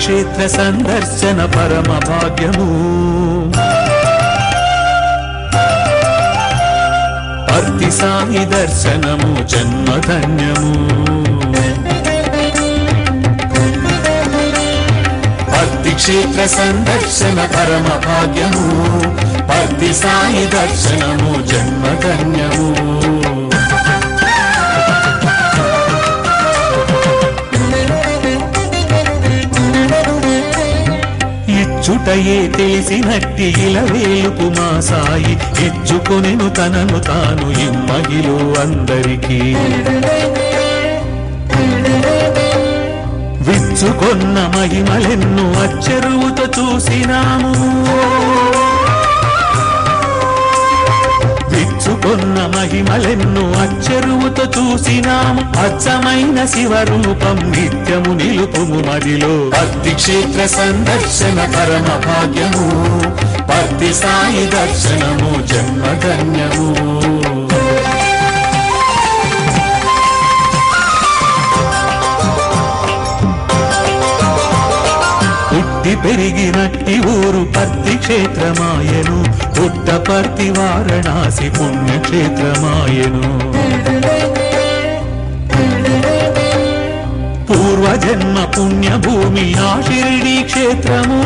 క్షేత్ర సందర్శన పరమ భాగ్యము పర్తి సాయి దర్శనము జన్మధన్యము పర్తి క్షేత్ర సందర్శన పరమ భాగ్యము పర్తి సాయి దర్శనము జన్మధన్యము ఇచ్చుటయే తెలిసినట్టి ఇలవేలుపు మా సాయి ఇచ్చుకొనెను తనను తాను ఇమ్మగిలో అందరికీ విచ్చుకొన్న మహిమలెన్ను అచ్చెరువుతో చూసినాము విచ్చుకొన్న మహిమలెన్ను అచ్చెరువుతో చూసినాము అచ్చమైన శివరూపం నిత్యము నిలుపుము మదిలో పర్తి క్షేత్ర సందర్శన పరమ భాగ్యము పర్తి సాయి దర్శనము జన్మధన్యము పుట్టి పెరిగినట్టి ఊరు పర్తి క్షేత్రమాయను పుట్టపర్తి వారణాసి పుణ్యక్షేత్రమాయను పూర్వజన్మ పుణ్యభూమి ఆ షిరిడీ క్షేత్రము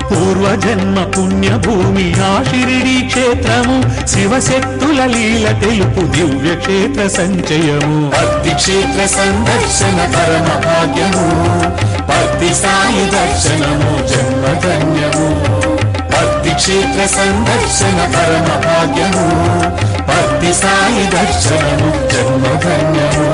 పూర్వజన్మ పుణ్యభూమి ఆ షిరిడీ క్షేత్రము శివశక్తుల లీల తెలుపు దివ్య క్షేత్ర సంచయము పర్తి క్షేత్ర సందర్శన పరమ భాగ్యము పర్తి సాయి దర్శనము జన్మధన్యము పర్తి క్షేత్ర సందర్శన పరమ భాగ్యము పర్తి సాయి దర్శనము జన్మధన్యము